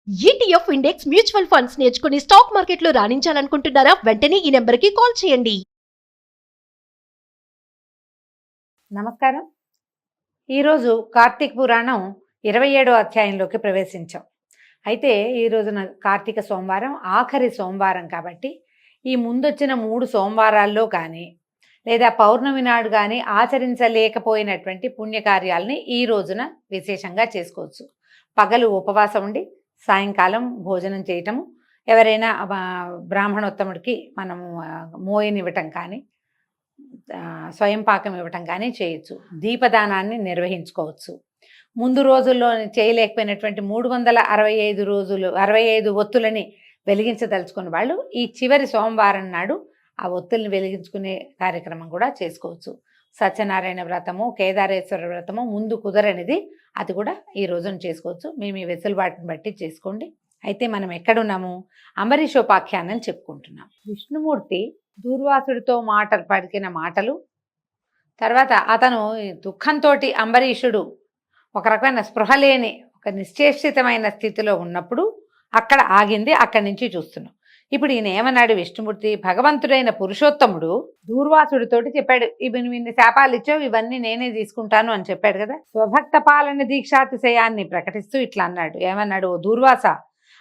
ETF index mutual funds నేర్చుకుని stock మార్కెట్లో రాణించాలనుకుంటున్నారా? వెంటనే ఈ నెంబర్కి కాల్ చేయండి. నమస్కారం. ఈరోజు కార్తీక పురాణం 27వ అధ్యాయంలోకి ప్రవేశించాం. అయితే ఈ రోజున కార్తీక సోమవారం ఆఖరి సోమవారం కాబట్టి ఈ ముందొచ్చిన 3 సోమవారాల్లో కానీ లేదా పౌర్ణమి నాడు కానీ ఆచరించలేకపోయినటువంటి పుణ్యకార్యాలని ఈ రోజున విశేషంగా చేసుకోవచ్చు. పగలు ఉపవాసం ఉండి సాయంకాలం భోజనం చేయటము, ఎవరైనా బ్రాహ్మణోత్తముడికి మనము మోయనివ్వటం కానీ స్వయం పాకం ఇవ్వటం కానీ చేయొచ్చు. దీపదానాన్ని నిర్వహించుకోవచ్చు. ముందు రోజుల్లో చేయలేకపోయినటువంటి 365 ఒత్తులని వెలిగించదలుచుకున్న వాళ్ళు ఈ చివరి సోమవారం నాడు ఆ ఒత్తుల్ని వెలిగించుకునే కార్యక్రమం కూడా చేసుకోవచ్చు. సత్యనారాయణ వ్రతము, కేదారేశ్వర వ్రతము ముందు కుదరనిది అది కూడా ఈ రోజున చేసుకోవచ్చు. మేము ఈ వెసులుబాటుని బట్టి చేసుకోండి. అయితే మనం ఎక్కడున్నాము? అంబరీషోపాఖ్యానం చెప్పుకుంటున్నాం. విష్ణుమూర్తి దూర్వాసుడితో పలికిన మాటలు, తర్వాత అతను దుఃఖంతో అంబరీషుడు ఒక రకమైన స్పృహ లేని ఒక నిశ్చేషితమైన స్థితిలో ఉన్నప్పుడు అక్కడ ఆగింది. అక్కడి నుంచి చూస్తున్నాం. ఇప్పుడు ఈయన ఏమన్నాడు? విష్ణుమూర్తి భగవంతుడైన పురుషోత్తముడు దూర్వాసుడితోటి చెప్పాడు, ఇన్ని శాపాలు ఇచ్చావు, ఇవన్నీ నేనే తీసుకుంటాను అని చెప్పాడు కదా. స్వభక్త పాలన దీక్షాతిశయాన్ని ప్రకటిస్తూ ఇట్లా అన్నాడు. ఏమన్నాడు? దూర్వాస,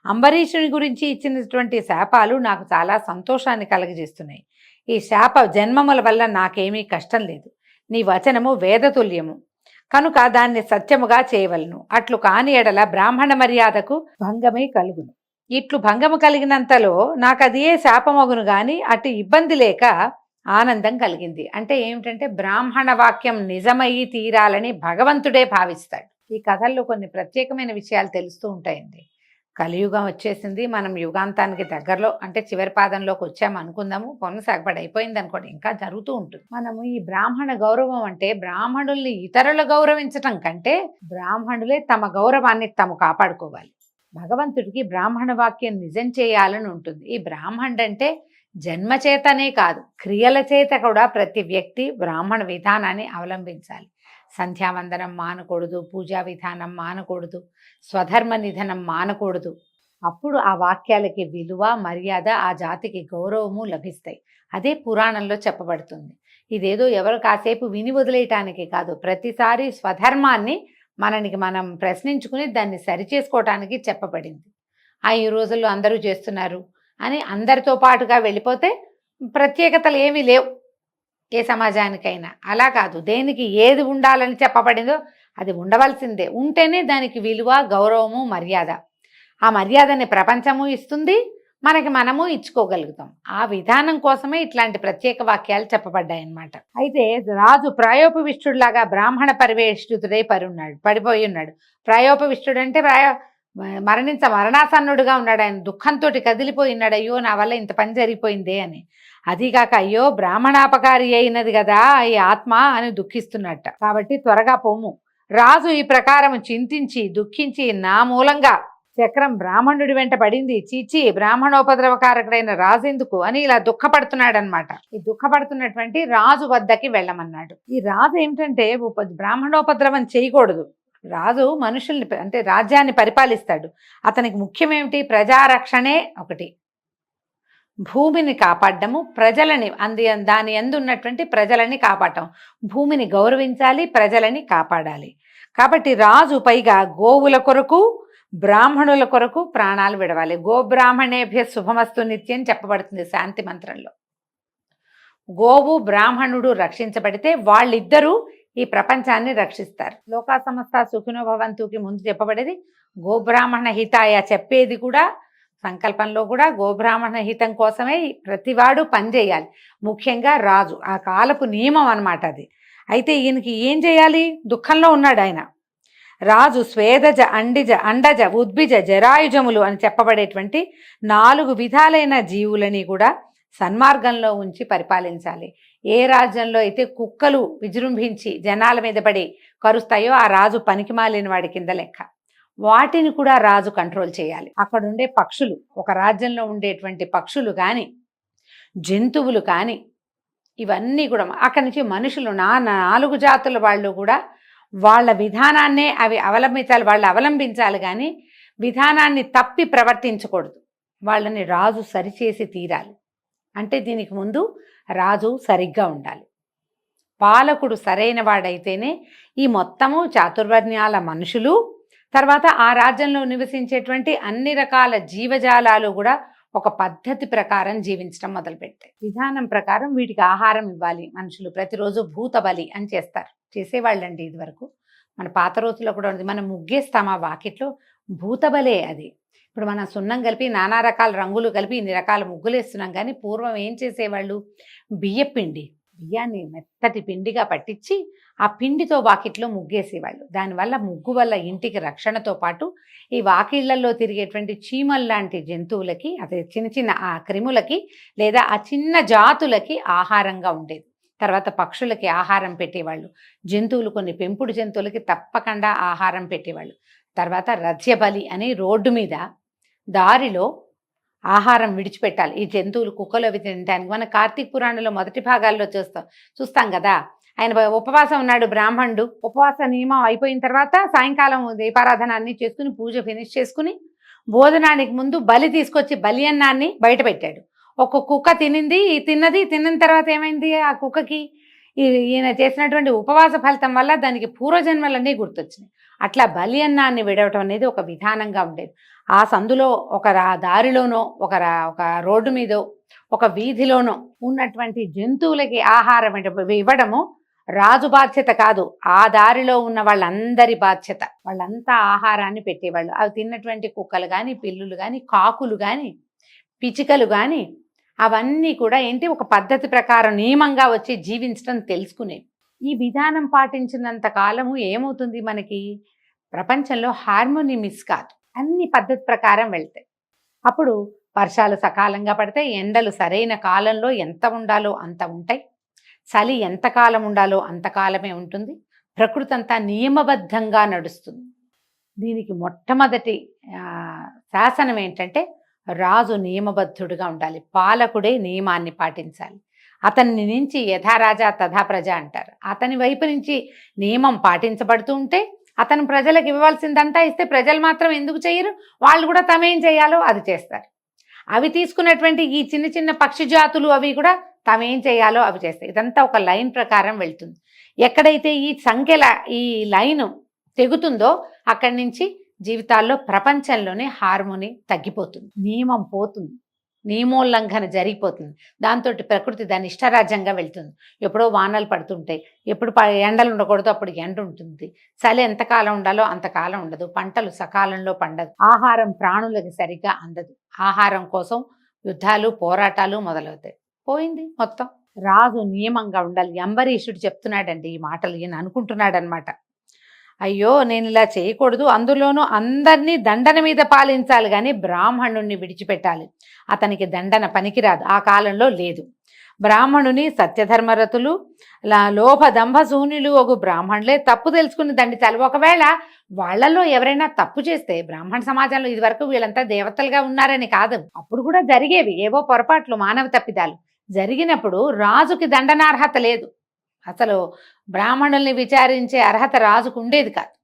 అంబరీషుని గురించి ఇచ్చినటువంటి శాపాలు నాకు చాలా సంతోషాన్ని కలగజేస్తున్నాయి. ఈ శాప జన్మముల వల్ల నాకేమీ కష్టం లేదు. నీ వచనము వేదతుల్యము కనుక దాన్ని సత్యముగా చేయవలను. అట్లు కాని ఎడల బ్రాహ్మణ మర్యాదకు భంగమే కలుగును. ఇట్లు భంగము కలిగినంతలో నాకు అదే శాపమగును గాని అటు ఇబ్బంది లేక ఆనందం కలిగింది. అంటే ఏమిటంటే బ్రాహ్మణ వాక్యం నిజమయ్యి తీరాలని భగవంతుడే భావిస్తాడు. ఈ కథల్లో కొన్ని ప్రత్యేకమైన విషయాలు తెలుస్తూ ఉంటాయండి. కలియుగం వచ్చేసింది, మనం యుగాంతానికి దగ్గరలో అంటే చివరి పాదంలోకి వచ్చాము అనుకుందాము. కొనసాగబడి అయిపోయింది అనుకోండి, ఇంకా జరుగుతూ ఉంటుంది. మనము ఈ బ్రాహ్మణ గౌరవం అంటే బ్రాహ్మణుల్ని ఇతరులు గౌరవించటం కంటే బ్రాహ్మణులే తమ గౌరవాన్ని తాము కాపాడుకోవాలి. భగవంతుడికి బ్రాహ్మణ వాక్యం నిజం చేయాలని ఉంటుంది. ఈ బ్రాహ్మణుడు అంటే జన్మచేతనే కాదు, క్రియల చేత కూడా ప్రతి వ్యక్తి బ్రాహ్మణ విధానాన్ని అవలంబించాలి. సంధ్యావందనం మానకూడదు, పూజా విధానం మానకూడదు, స్వధర్మ నిధనం మానకూడదు. అప్పుడు ఆ వాక్యాలకి విలువ, మర్యాద, ఆ జాతికి గౌరవము లభిస్తాయి. అదే పురాణంలో చెప్పబడుతుంది. ఇదేదో ఎవరు కాసేపు విని వదిలేయటానికి కాదు, ప్రతిసారి స్వధర్మాన్ని మనకి మనం ప్రశ్నించుకుని దాన్ని సరిచేసుకోవటానికి చెప్పబడింది. ఈ రోజుల్లో అందరూ చేస్తున్నారు అని అందరితో పాటుగా వెళ్ళిపోతే ప్రత్యేకతలు ఏమీ లేవు ఏ సమాజానికైనా. అలా కాదు, దేనికి ఏది ఉండాలని చెప్పబడిందో అది ఉండవలసిందే. ఉంటేనే దానికి విలువ, గౌరవము, మర్యాద. ఆ మర్యాదని ప్రపంచము ఇస్తుంది, మనకి మనము ఇచ్చుకోగలుగుతాం. ఆ విధానం కోసమే ఇట్లాంటి ప్రత్యేక వాక్యాలు చెప్పబడ్డాయన్నమాట. అయితే రాజు ప్రాయోపవిష్టుడిలాగా బ్రాహ్మణ పరివేష్టితుడై పడిపోయి ఉన్నాడు. ప్రాయోపవిష్టుడు అంటే మరణాసన్నుడుగా ఉన్నాడు. ఆయన దుఃఖంతో కదిలిపోయినాడు. అయ్యో నా వల్ల ఇంత పని జరిగిపోయిందే అని. అదిగాక అయ్యో బ్రాహ్మణాపకారి అయినది కదా ఈ ఆత్మ అని దుఃఖిస్తున్నట్ట. కాబట్టి త్వరగా పోము. రాజు ఈ ప్రకారం చింతించి దుఃఖించి నా మూలంగా చక్రం బ్రాహ్మణుడి వెంట పడింది, చీచి బ్రాహ్మణోపద్రవకారకుడైన రాజెందుకు అని ఇలా దుఃఖపడుతున్నాడు అనమాట. ఈ దుఃఖపడుతున్నటువంటి రాజు వద్దకి వెళ్ళమన్నాడు. ఈ రాజు ఏమిటంటే బ్రాహ్మణోపద్రవం చేయకూడదు. రాజు మనుషుల్ని అంటే రాజ్యాన్ని పరిపాలిస్తాడు. అతనికి ముఖ్యమేమిటి? ప్రజారక్షణే ఒకటి. భూమిని కాపాడము, ప్రజలని దాని యందు ఉన్నటువంటి ప్రజలని కాపాడటం. భూమిని గౌరవించాలి, ప్రజలని కాపాడాలి. కాబట్టి రాజు పైగా గోవుల కొరకు, బ్రాహ్మణుల కొరకు ప్రాణాలు విడవాలి. గోబ్రాహ్మణేభ్య శుభమస్తు నిత్యం చెప్పబడుతుంది శాంతి మంత్రంలో. గోవు బ్రాహ్మణుడు రక్షించబడితే వాళ్ళిద్దరూ ఈ ప్రపంచాన్ని రక్షిస్తారు. లోకా సమస్త సుఖినో భవంతుకి ముందు చెప్పబడేది గోబ్రాహ్మణ హితాయ. చెప్పేది కూడా సంకల్పంలో కూడా గోబ్రాహ్మణ హితం కోసమే ప్రతివాడు పనిచేయాలి. ముఖ్యంగా రాజు, ఆ కాలపు నియమం అన్నమాట అది. అయితే ఈయనకి ఏం చేయాలి? దుఃఖంలో ఉన్నాడు ఆయన. రాజు స్వేదజ, అండజ, ఉద్భిజ, జరాయుజములు అని చెప్పబడేటువంటి 4 విధాలైన జీవులని కూడా సన్మార్గంలో ఉంచి పరిపాలించాలి. ఏ రాజ్యంలో అయితే కుక్కలు విజృంభించి జనాల మీద పడి కరుస్తాయో ఆ రాజు పనికిమాలిన వాడి కింద లెక్క. వాటిని కూడా రాజు కంట్రోల్ చేయాలి. అక్కడ ఉండే పక్షులు, ఒక రాజ్యంలో ఉండేటువంటి పక్షులు కానీ జంతువులు కానీ ఇవన్నీ కూడా అక్కడి నుంచి మనుషులు 4 జాతుల వాళ్ళు కూడా వాళ్ళ విధానాన్నే అవి అవలంబించాలి, వాళ్ళు అవలంబించాలి. కానీ విధానాన్ని తప్పి ప్రవర్తించకూడదు. వాళ్ళని రాజు సరిచేసి తీరాలి. అంటే దీనికి ముందు రాజు సరిగ్గా ఉండాలి. పాలకుడు సరైన వాడైతేనే ఈ మొత్తము చాతుర్వర్ణ్యాల మనుషులు, తర్వాత ఆ రాజ్యంలో నివసించేటువంటి అన్ని రకాల జీవజాలాలు కూడా ఒక పద్ధతి ప్రకారం జీవించడం మొదలుపెట్టాయి. విధానం ప్రకారం వీటికి ఆహారం ఇవ్వాలి. మనుషులు ప్రతిరోజు భూత బలి అని చేసేవాళ్ళండి ఇదివరకు. మన పాత రోజుల్లో కూడా ఉంది. మనం ముగ్గేస్తాం ఆ వాకిట్లో, భూతబలే అది. ఇప్పుడు మనం సున్నం కలిపి నానా రకాల రంగులు కలిపి ఇన్ని రకాల ముగ్గులు వేస్తున్నాం. కానీ పూర్వం ఏం చేసేవాళ్ళు, బియ్యాన్ని మెత్తటి పిండిగా పట్టించి ఆ పిండితో వాకిట్లో ముగ్గేసేవాళ్ళు. దానివల్ల ముగ్గు వల్ల ఇంటికి రక్షణతో పాటు ఈ వాకిళ్లలో తిరిగేటువంటి చీమల్ లాంటి జంతువులకి, అదే చిన్న చిన్న ఆ క్రిములకి లేదా ఆ చిన్న జాతులకి ఆహారంగా ఉండేది. తర్వాత పక్షులకి ఆహారం పెట్టేవాళ్ళు. జంతువులు, కొన్ని పెంపుడు జంతువులకి తప్పకుండా ఆహారం పెట్టేవాళ్ళు. తర్వాత రథ్యబలి అని రోడ్డు మీద దారిలో ఆహారం విడిచిపెట్టాలి. ఈ జంతువులు, కుక్కలు అవి తినడానికి. మన కార్తీక పురాణంలో మొదటి భాగాల్లో చూస్తాం కదా. ఆయన ఉపవాసం ఉన్నాడు బ్రాహ్మణుడు. ఉపవాస నియమం అయిపోయిన తర్వాత సాయంకాలం దీపారాధన అన్ని చేసుకుని పూజ ఫినిష్ చేసుకుని భోజనానికి ముందు బలి తీసుకొచ్చి బలి అన్నాన్ని బయట పెట్టాడు. ఒక కుక్క తిన్న తర్వాత ఏమైంది, ఆ కుక్కకి ఈయన చేసినటువంటి ఉపవాస ఫలితం వల్ల దానికి పూర్వజన్మలన్నీ గుర్తొచ్చినాయి. అట్లా బలి అన్నాన్ని విడవటం అనేది ఒక విధానంగా ఉండేది. ఆ సందులో ఒక దారిలోనో ఒక రోడ్డు మీదో ఒక వీధిలోనో ఉన్నటువంటి జంతువులకి ఆహారం ఇవ్వడము రాజు బాధ్యత కాదు, ఆ దారిలో ఉన్న వాళ్ళందరి బాధ్యత. వాళ్ళంతా ఆహారాన్ని పెట్టేవాళ్ళు. అవి తిన్నటువంటి కుక్కలు కానీ, పిల్లులు కానీ, కాకులు కానీ, పిచ్చుకలు కానీ అవన్నీ కూడా ఏంటి, ఒక పద్ధతి ప్రకారం నియమంగా వచ్చి జీవించడం తెలుసుకునేవి. ఈ విధానం పాటించినంత కాలము ఏమవుతుంది, మనకి ప్రపంచంలో హార్మోని మిస్ కాదు. అన్ని పద్ధతి ప్రకారం వెళ్తాయి. అప్పుడు వర్షాలు సకాలంగా పడతాయి, ఎండలు సరైన కాలంలో ఎంత ఉండాలో అంత ఉంటాయి, చలి ఎంత కాలం ఉండాలో అంతకాలమే ఉంటుంది, ప్రకృతి అంతా నియమబద్ధంగా నడుస్తుంది. దీనికి మొట్టమొదటి శాసనం ఏంటంటే రాజు నియమబద్ధుడుగా ఉండాలి, పాలకుడే నియమాన్ని పాటించాలి. అతన్ని నుంచి యథారాజా తథా ప్రజ అంటారు. అతని వైపు నుంచి నియమం పాటించబడుతూ ఉంటే అతను ప్రజలకు ఇవ్వాల్సిందంతా ఇస్తే ప్రజలు మాత్రం ఎందుకు చేయరు, వాళ్ళు కూడా తమేం చేయాలో అది చేస్తారు. అవి తీసుకున్నటువంటి ఈ చిన్న చిన్న పక్షి జాతులు అవి కూడా తమేం చేయాలో అవి చేస్తాయి. ఇదంతా ఒక లైన్ ప్రకారం వెళ్తుంది. ఎక్కడైతే ఈ సంఖ్యల ఈ లైను తెగుతుందో అక్కడి నుంచి జీవితాల్లో ప్రపంచంలోనే హార్మోని తగ్గిపోతుంది, నియమం పోతుంది, నియమోల్లంఘన జరిగిపోతుంది. దాంతో ప్రకృతి దాని ఇష్టరాజ్యంగా వెళ్తుంది. ఎప్పుడో వానలు పడుతుంటాయి, ఎప్పుడు ఎండలు ఉండకూడదు అప్పుడు ఎండ ఉంటుంది, చలి ఎంతకాలం ఉండాలో అంతకాలం ఉండదు, పంటలు సకాలంలో పండదు, ఆహారం ప్రాణులకి సరిగ్గా అందదు, ఆహారం కోసం యుద్ధాలు పోరాటాలు మొదలవుతాయి. పోయింది మొత్తం. రాజు నియమంగా ఉండాలి. అంబరీషుడు చెప్తున్నాడండి ఈ మాటలు. ఈయన అనుకుంటున్నాడు అనమాట, అయ్యో నేను ఇలా చేయకూడదు, అందులోనూ అందరినీ దండన మీద పాలించాలి కానీ బ్రాహ్మణుణ్ణి విడిచిపెట్టాలి, అతనికి దండన పనికిరాదు, ఆ కాలంలో లేదు. బ్రాహ్మణుని సత్యధర్మరతులు లోభ దంభ శూన్యులు ఒక బ్రాహ్మణులే తప్పు తెలుసుకుని దండించాలి. ఒకవేళ వాళ్ళల్లో ఎవరైనా తప్పు చేస్తే, బ్రాహ్మణ సమాజంలో ఇది వరకు వీళ్ళంతా దేవతలుగా ఉన్నారని కాదు, అప్పుడు కూడా జరిగేవి ఏవో పొరపాట్లు, మానవ తప్పిదాలు జరిగినప్పుడు రాజుకి దండనార్హత లేదు. అసలు బ్రాహ్మణుల్ని విచారించే అర్హత రాజుకు ఉండేది కాదు.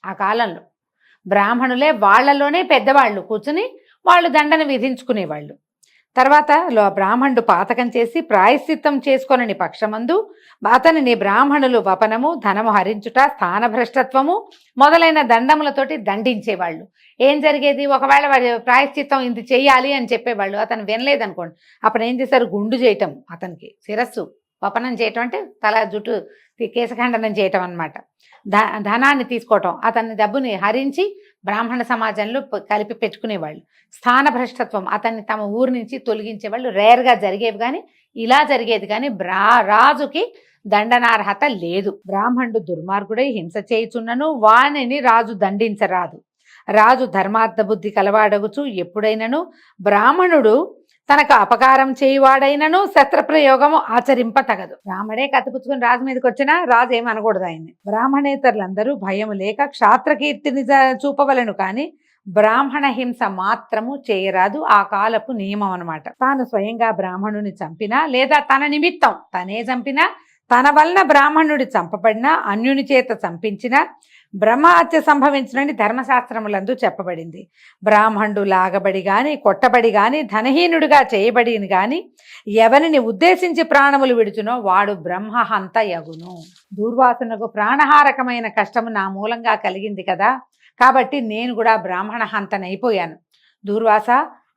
ఆ కాలంలో బ్రాహ్మణులే వాళ్ళలోనే పెద్దవాళ్ళు కూర్చుని వాళ్ళు దండన విధించుకునేవాళ్ళు. తర్వాత బ్రాహ్మణుడు పాతకం చేసి ప్రాయశ్చిత్తం చేసుకొనని పక్షమందు అతనిని బ్రాహ్మణులు వపనము, ధనము హరించుట, స్థానభ్రష్టత్వము మొదలైన దండములతోటి దండించేవాళ్ళు. ఏం జరిగేది, ఒకవేళ వాడి ప్రాయశ్చిత్తం ఇది చెయ్యాలి అని చెప్పేవాళ్ళు, అతను వినలేదనుకోండి, అప్పుడు ఏం చేశారు, గుండు చేయటం, అతనికి శిరస్సు వపనం చేయటం అంటే తల జుట్టు కేశఖండనం చేయటం అన్నమాట. ధనాన్ని తీసుకోవటం, అతని డబ్బుని హరించి బ్రాహ్మణ సమాజంలో కలిపి పెట్టుకునేవాళ్ళు. స్థానభ్రష్టత్వం, అతన్ని తమ ఊరి నుంచి తొలగించేవాళ్ళు. రేర్గా జరిగేవి కానీ ఇలా జరిగేది కానీ రాజుకి దండనార్హత లేదు. బ్రాహ్మణుడు దుర్మార్గుడై హింస చేయుచున్నను వానిని రాజు దండించరాదు. రాజు ధర్మార్థ బుద్ధి కలవాడగుచు ఎప్పుడైనను బ్రాహ్మణుడు తనకు అపకారం చేయువాడైనను శస్త్రప్రయోగము ఆచరింప తగదు. బ్రాహ్మణే కత్తిపుచ్చుకుని రాజు మీదకి వచ్చినా రాజు ఏమనకూడదు ఆయన్ని. బ్రాహ్మణేతరులందరూ భయం లేక క్షాత్రకీర్తిని చూపవలను కానీ బ్రాహ్మణ హింస మాత్రము చేయరాదు. ఆ కాలపు నియమం అనమాట. తాను స్వయంగా బ్రాహ్మణుని చంపినా లేదా తన నిమిత్తం తనే చంపినా, తన వలన బ్రాహ్మణుడి చంపబడినా, అన్యుని చేత చంపించినా, బ్రహ్మహత్య సంభవించునని ధర్మశాస్త్రములందు చెప్పబడింది. బ్రాహ్మణుడు లాగబడి గాని కొట్టబడి గాని ధనహీనుడిగా చేయబడిని గాని ఎవరిని ఉద్దేశించి ప్రాణములు విడుచునో వాడు బ్రహ్మహంత యగును. దూర్వాసునకు ప్రాణహారకమైన కష్టము నా మూలంగా కలిగింది కదా, కాబట్టి నేను కూడా బ్రాహ్మణ హంతనైపోయాను. దూర్వాస,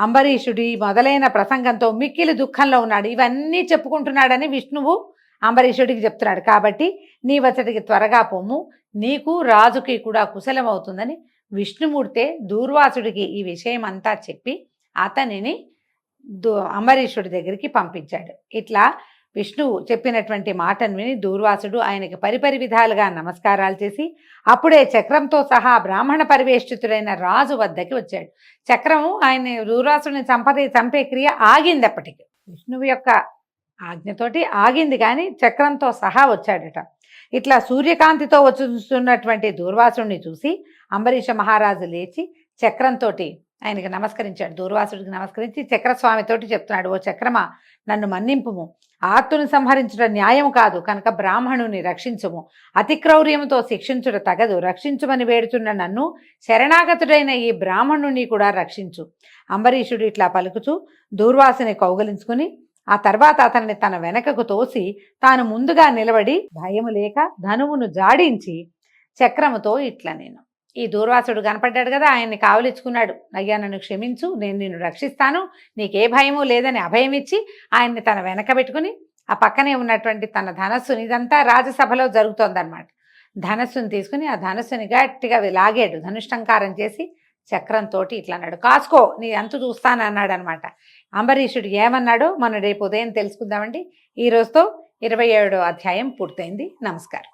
అంబరీషుడి మొదలైన ప్రసంగంతో మిక్కిలి దుఃఖంలో ఉన్నాడు. ఇవన్నీ చెప్పుకుంటున్నాడని విష్ణువు అంబరీషుడికి చెప్తున్నాడు. కాబట్టి నీ వచ్చటికి త్వరగా పొమ్ము, నీకు రాజుకి కూడా కుశలం అవుతుందని విష్ణుమూర్తే దూర్వాసుడికి ఈ విషయం అంతా చెప్పి అతనిని అంబరీషుడి దగ్గరికి పంపించాడు. ఇట్లా విష్ణువు చెప్పినటువంటి మాటను విని దూర్వాసుడు ఆయనకి పరిపరి విధాలుగా నమస్కారాలు చేసి అప్పుడే చక్రంతో సహా బ్రాహ్మణ పరివేష్టితుడైన రాజు వద్దకి వచ్చాడు. చక్రము ఆయన దూర్వాసుడిని చంపే క్రియ ఆగింది. అప్పటికి విష్ణువు యొక్క ఆజ్ఞతోటి ఆగింది, కానీ చక్రంతో సహా వచ్చాడట. ఇట్లా సూర్యకాంతితో వస్తున్నటువంటి దూర్వాసుడిని చూసి అంబరీష మహారాజు లేచి చక్రంతో ఆయనకి నమస్కరించాడు. దూర్వాసుడికి నమస్కరించి చక్రస్వామితోటి చెప్తున్నాడు, ఓ చక్రమా, నన్ను మన్నింపుము. ఆర్తుని సంహరించుట న్యాయం కాదు కనుక బ్రాహ్మణుని రక్షించుము. అతిక్రౌర్యముతో శిక్షించుట తగదు. రక్షించుమని వేడుచున్న నన్ను శరణాగతుడైన ఈ బ్రాహ్మణుని కూడా రక్షించు. అంబరీషుడు ఇట్లా పలుకుచూ దూర్వాసుని కౌగలించుకుని ఆ తర్వాత అతన్ని తన వెనకకు తోసి తాను ముందుగా నిలబడి భయము లేక ధనువును జాడించి చక్రముతో ఇట్లా నేను ఈ దూర్వాసుడు కనపడ్డాడు కదా, ఆయన్ని కావలించుకున్నాడు. అయ్యా, నన్ను క్షమించు, నేను నిన్ను రక్షిస్తాను, నీకే భయము లేదని అభయం ఇచ్చి ఆయన్ని తన వెనక పెట్టుకుని ఆ పక్కనే ఉన్నటువంటి తన ధనస్సుని, ఇదంతా రాజసభలో జరుగుతోందన్నమాట, ధనస్సుని తీసుకుని ఆ ధనస్సుని గట్టిగా లాగాడు. ధనుష్టంకారం చేసి చక్రంతో ఇట్లా అన్నాడు, కాసుకో, నీ అంతు చూస్తాను అన్నాడు అనమాట. అంబరీషుడు ఏమన్నాడో మనం రేపు ఉదయం తెలుసుకుందామండి. ఈ రోజుతో 27వ అధ్యాయం పూర్తయింది. నమస్కారం.